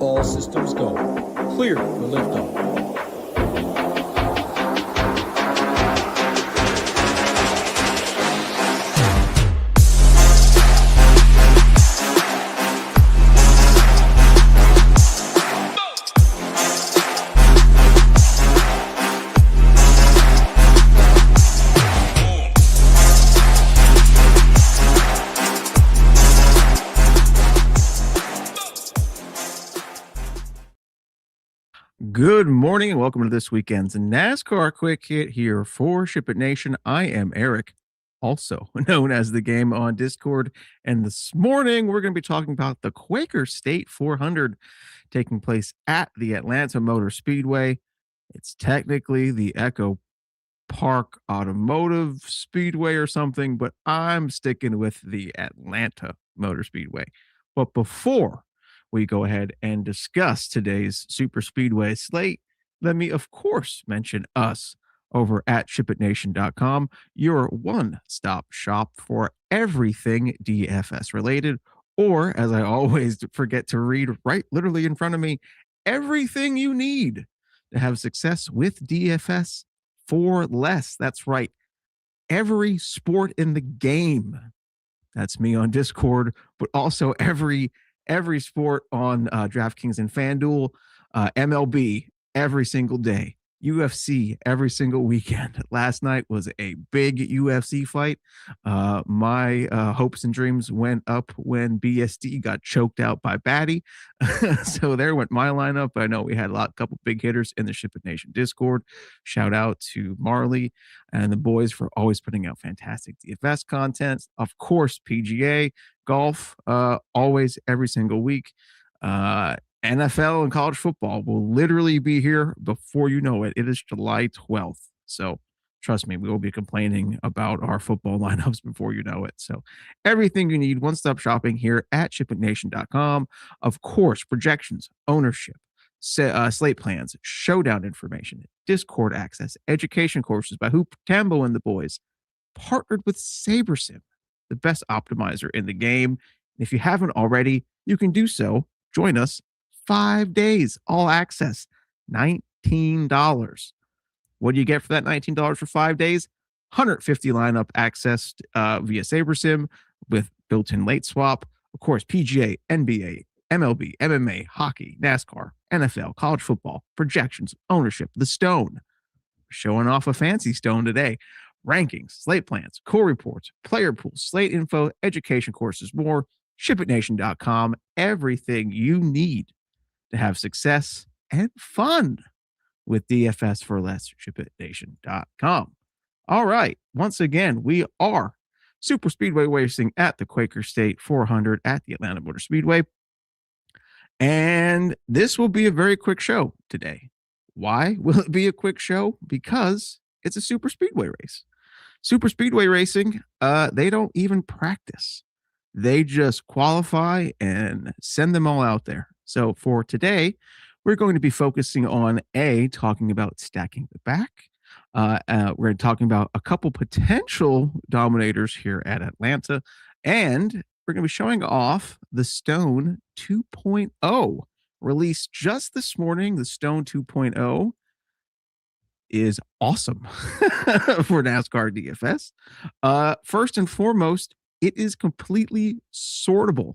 All systems go. Clear for liftoff. Good morning and welcome to this weekend's NASCAR Quick Hit here for Ship It Nation. I am Eric, also known as The Game on Discord. And this morning, we're going to be talking about the Quaker State 400 taking place at the Atlanta Motor Speedway. It's technically the Echo Park Automotive Speedway or something, but I'm sticking with the Atlanta Motor Speedway. But before we go ahead and discuss today's super speedway slate, let me, of course, mention us over at shipitnation.com, your one-stop shop for everything DFS related, or as I always forget to read right literally in front of me, everything you need to have success with DFS for less. That's right. Every sport in the game. That's me on Discord, but also every sport on DraftKings and FanDuel, MLB every single day, UFC every single weekend. Last night was a big UFC fight. My hopes and dreams went up when BSD got choked out by Batty. So there went my lineup. I know we had a couple big hitters in the Ship It Nation Discord. Shout out to Marley and the boys for always putting out fantastic DFS content. Of course, PGA, golf, always every single week. NFL and college football will literally be here before you know it. It is July 12th. So trust me, we will be complaining about our football lineups before you know it. So everything you need, one-stop shopping here at shipitnation.com. Of course, projections, ownership, slate plans, showdown information, Discord access, education courses by Hoop Tambo and the boys, partnered with SaberSim, the best optimizer in the game. And if you haven't already, you can do so. Join us. 5 days, all access, $19. What do you get for that $19 for 5 days? 150 lineup access via SaberSim with built-in late swap. Of course, PGA, NBA, MLB, MMA, hockey, NASCAR, NFL, college football, projections, ownership, the Stone. Showing off a fancy Stone today. Rankings, slate plans, core reports, player pools, slate info, education courses, more. ShipItNation.com. Everything you need to have success and fun with DFS for less. ShipItNation.com. All right. Once again, we are super speedway racing at the Quaker State 400 at the Atlanta Motor Speedway. And this will be a very quick show today. Why will it be a quick show? Because it's a super speedway race. Super speedway racing, they don't even practice. They just qualify and send them all out there. So for today, we're going to be focusing on talking about stacking the back. We're talking about a couple potential dominators here at Atlanta, and we're going to be showing off the Stone 2.0, released just this morning. The Stone 2.0 is awesome for NASCAR DFS. First and foremost, it is completely sortable.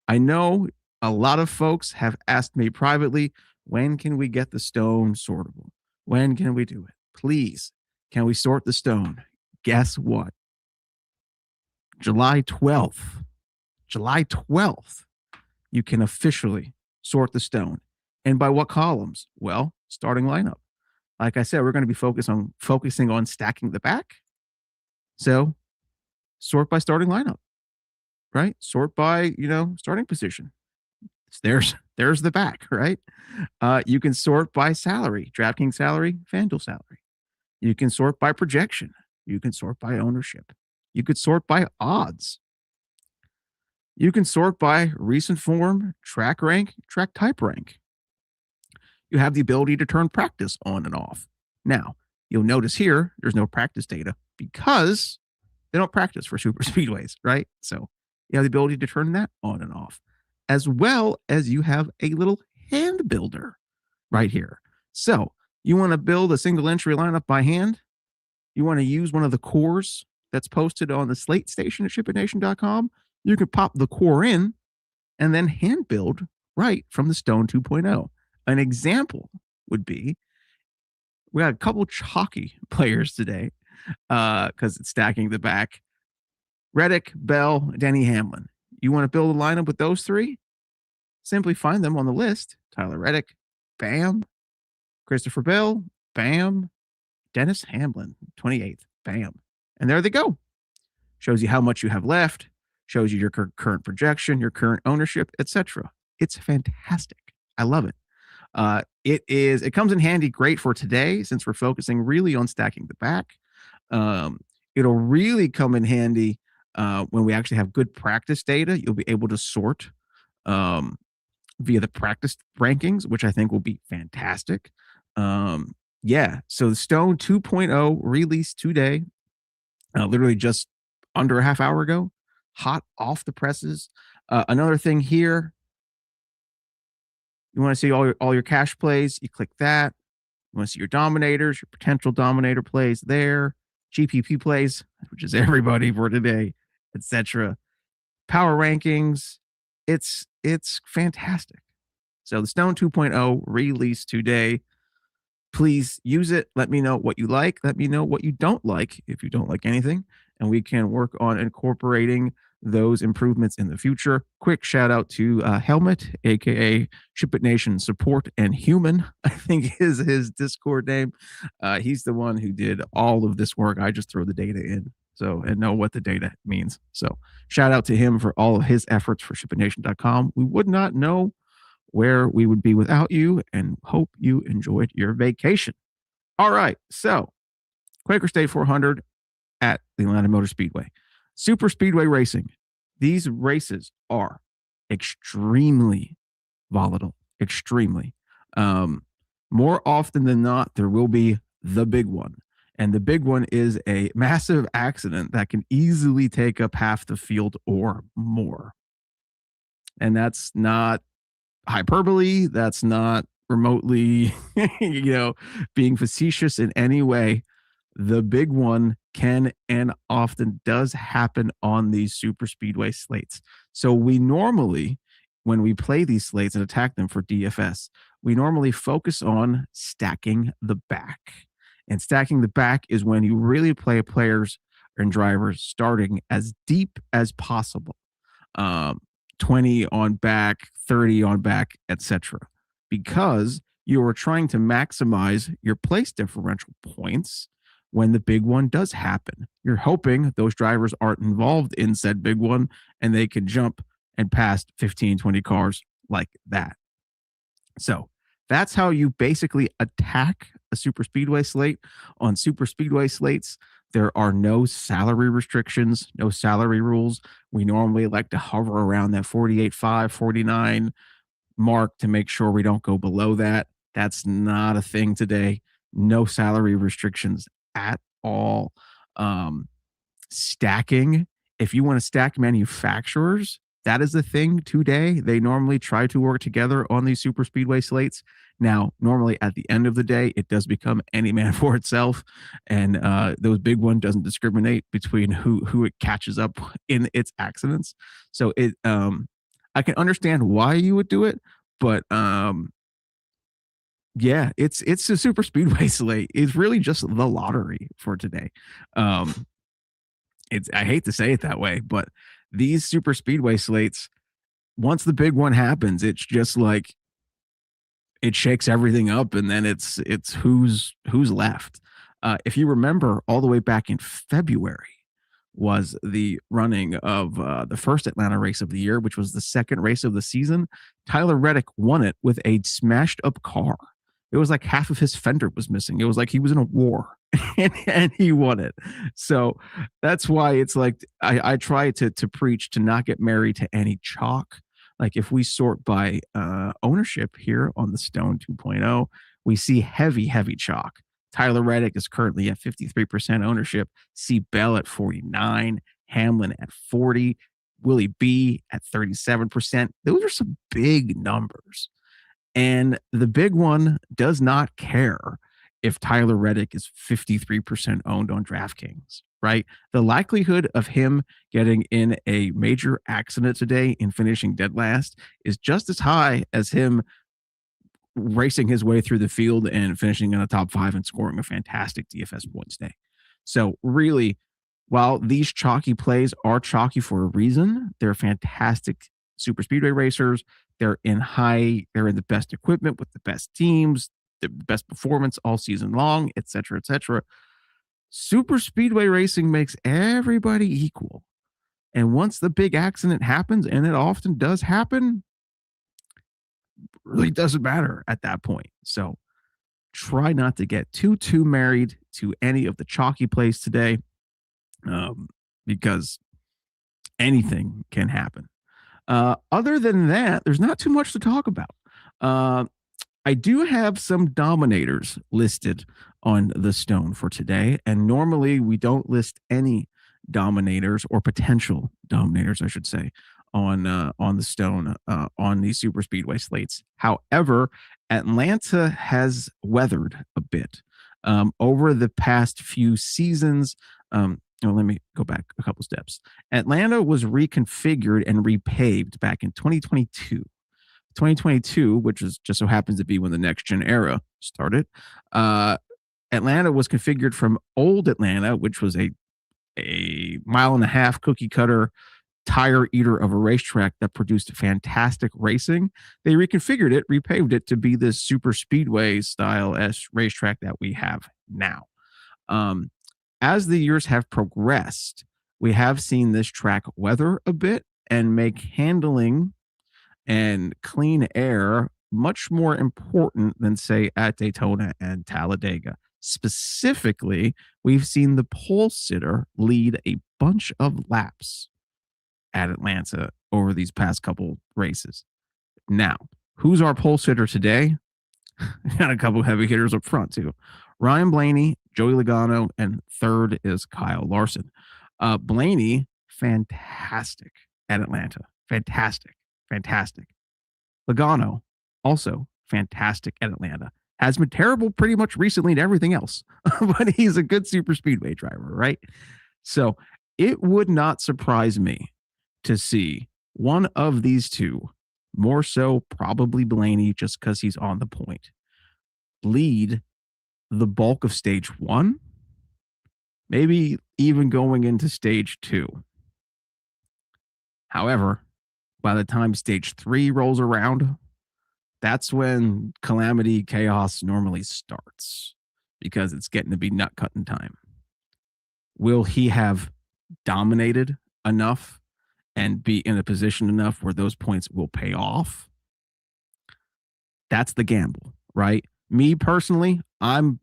I know a lot of folks have asked me privately, when can we get the Stone sortable? When can we do it? Please, can we sort the Stone? Guess what? July 12th, you can officially sort the Stone. And by what columns? Well, starting lineup. Like I said, we're going to be focusing on stacking the back. So sort by starting lineup, right? Sort by, starting position. There's the back, right? You can sort by salary, DraftKings salary, FanDuel salary. You can sort by projection. You can sort by ownership. You could sort by odds. You can sort by recent form, track rank, track type rank. You have the ability to turn practice on and off. Now, you'll notice here, there's no practice data because they don't practice for super speedways, right? So you have the ability to turn that on and off. as well as you have a little hand builder right here. So you want to build a single entry lineup by hand. You want to use one of the cores that's posted on the Slate station at shipitnation.com. You can pop the core in and then hand build right from the Stone 2.0. An example would be, we got a couple chalky players today because it's stacking the back. Reddick, Bell, Denny Hamlin. You want to build a lineup with those three? Simply find them on the list. Tyler Reddick, bam. Christopher Bell, bam. Dennis Hamlin, 28th, bam. And there they go. Shows you how much you have left, shows you your current projection, your current ownership, etc. It's fantastic. I love it. It comes in handy great for today since we're focusing really on stacking the back. It'll really come in handy when we actually have good practice data. You'll be able to sort via the practice rankings, which I think will be fantastic. Yeah, so the Stone 2.0 released today, literally just under a half hour ago, hot off the presses. Another thing here, you want to see all your cash plays, you click that. You want to see your dominators, your potential dominator plays there, GPP plays, which is everybody for today, etc. Power rankings, it's fantastic. So the Stone 2.0 released today. Please use it. Let me know what you like. Let me know what you don't like, if you don't like anything, and we can work on incorporating those improvements in the future. Quick shout out to Helmet, aka Ship It Nation Support and Human, I think is his Discord name. He's the one who did all of this work. I just throw the data in and know what the data means. So shout out to him for all of his efforts for shipitnation.com. We would not know where we would be without you, and hope you enjoyed your vacation. All right, so Quaker State 400 at the Atlanta Motor Speedway. Super Speedway racing. These races are extremely volatile, extremely. More often than not, there will be the big one. And the big one is a massive accident that can easily take up half the field or more. And that's not hyperbole. That's not remotely, being facetious in any way. The big one can and often does happen on these super speedway slates. So we normally, when we play these slates and attack them for DFS, we normally focus on stacking the back. And stacking the back is when you really play players and drivers starting as deep as possible. 20 on back, 30 on back, etc. Because you are trying to maximize your place differential points when the big one does happen. You're hoping those drivers aren't involved in said big one and they can jump and pass 15, 20 cars like that. So that's how you basically attack a super speedway slate. On super speedway slates, there are no salary restrictions, no salary rules. We normally like to hover around that 48.5, 49 mark to make sure we don't go below that. That's not a thing today. No salary restrictions at all. Stacking, if you want to stack manufacturers, that is the thing today. They normally try to work together on these super speedway slates. Now, normally at the end of the day, it does become any man for itself. And those big one doesn't discriminate between who it catches up in its accidents. So I can understand why you would do it, but yeah, it's a super speedway slate. It's really just the lottery for today. I hate to say it that way, but these super speedway slates, once the big one happens, it's just like it shakes everything up, and then it's who's left. If you remember, all the way back in February was the running of the first Atlanta race of the year, which was the second race of the season. Tyler Reddick won it with a smashed up car. It was like half of his fender was missing. It was like he was in a war and he won it. So that's why it's like I try to preach to not get married to any chalk. Like if we sort by ownership here on the Stone 2.0, we see heavy chalk. Tyler Reddick is currently at 53% ownership. See Bell at 49, Hamlin at 40, Willie B at 37%. Those are some big numbers. And the big one does not care if Tyler Reddick is 53% owned on DraftKings, right? The likelihood of him getting in a major accident today and finishing dead last is just as high as him racing his way through the field and finishing in the top 5 and scoring a fantastic DFS points day. So really, while these chalky plays are chalky for a reason, they're fantastic super speedway racers. They're in the best equipment with the best teams, the best performance all season long, et cetera, et cetera. Super speedway racing makes everybody equal. And once the big accident happens, and it often does happen, really doesn't matter at that point. So try not to get too married to any of the chalky plays today, because anything can happen. Other than that, there's not too much to talk about. I do have some dominators listed on the stone for today, and normally we don't list any dominators or potential dominators, I should say, on the stone on these super speedway slates. However, Atlanta has weathered a bit over the past few seasons. Let me go back a couple steps. Atlanta was reconfigured and repaved back in 2022. 2022, which is just so happens to be when the next gen era started. Atlanta was configured from old Atlanta, which was a mile and a half cookie cutter tire eater of a racetrack that produced fantastic racing. They reconfigured it, repaved it to be this super speedway style racetrack that we have now. As the years have progressed, we have seen this track weather a bit and make handling and clean air much more important than, say, at Daytona and Talladega. Specifically, we've seen the pole sitter lead a bunch of laps at Atlanta over these past couple races. Now, who's our pole sitter today? Got a couple heavy hitters up front, too. Ryan Blaney, Joey Logano, and third is Kyle Larson. Blaney, fantastic at Atlanta. Fantastic. Logano, also fantastic at Atlanta. Has been terrible pretty much recently in everything else, but he's a good super speedway driver, right? So it would not surprise me to see one of these two, more so probably Blaney, just because he's on the point, lead the bulk of stage 1, maybe even going into stage 2. However, by the time stage 3 rolls around, that's when calamity chaos normally starts, because it's getting to be nut cutting time. Will he have dominated enough and be in a position enough where those points will pay off? That's the gamble, right? Me personally, I'm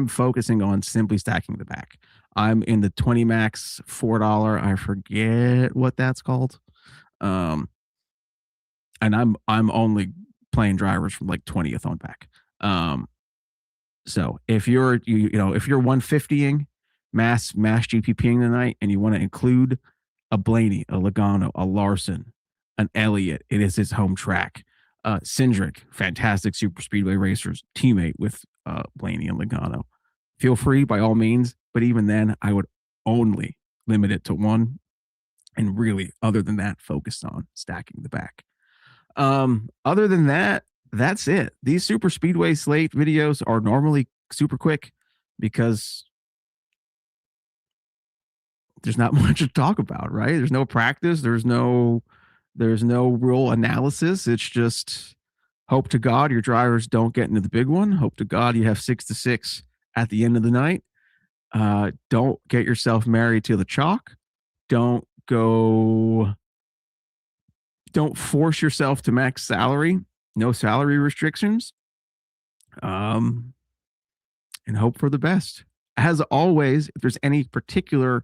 focusing on simply stacking the back. I'm in the 20 max $4. I forget what that's called. And I'm only playing drivers from like 20th on back. So if you're if you're 150ing mass GPPing tonight and you want to include a Blaney, a Logano, a Larson, an Elliott, it is his home track. Cindric, fantastic super speedway racers, teammate with Blaney and Logano. Feel free by all means, but even then, I would only limit it to one, and really, other than that, focus on stacking the back. Other than that, that's it. These super speedway slate videos are normally super quick because there's not much to talk about, right? There's no practice. There's no real analysis. It's just hope to God your drivers don't get into the big one. Hope to God you have 6-6 at the end of the night. Don't get yourself married to the chalk. Don't force yourself to max salary. No salary restrictions. And hope for the best. As always, if there's any particular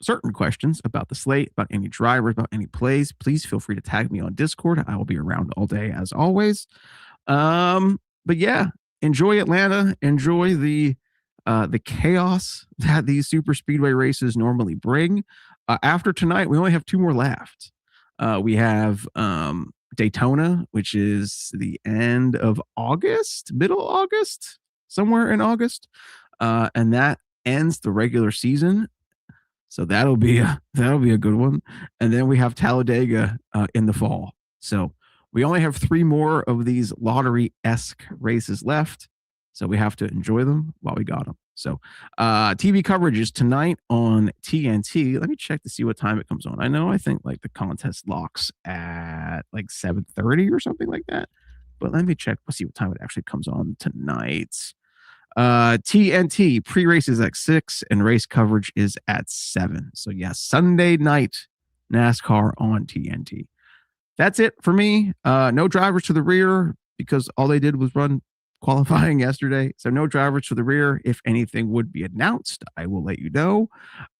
certain questions about the slate, about any drivers, about any plays, please feel free to tag me on Discord. I will be around all day as always. But yeah, enjoy Atlanta. Enjoy the chaos that these super speedway races normally bring. After tonight, we only have 2 more left. We have Daytona, which is the end of August, middle August, somewhere in August, and that ends the regular season. So that'll be a good one. And then we have Talladega in the fall. So we only have 3 more of these lottery-esque races left. So we have to enjoy them while we got them. So TV coverage is tonight on TNT. Let me check to see what time it comes on. I think like the contest locks at like 7:30 or something like that. But let me check. Let's see what time it actually comes on tonight. TNT pre-race is at 6 and race coverage is at 7. So yeah, Sunday night NASCAR on TNT. That's it for me. No drivers to the rear because all they did was run qualifying yesterday. So no drivers to the rear. If anything would be announced, I will let you know.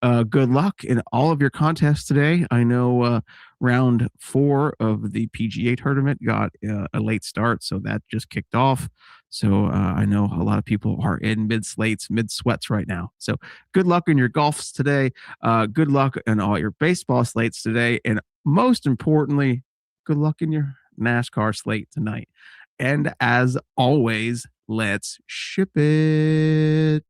Good luck in all of your contests today. I know round 4 of the PGA tournament got a late start, so that just kicked off. So I know a lot of people are in mid-slates, mid-sweats right now. So good luck in your golfs today. Good luck in all your baseball slates today. And most importantly, good luck in your NASCAR slate tonight. And as always, let's ship it.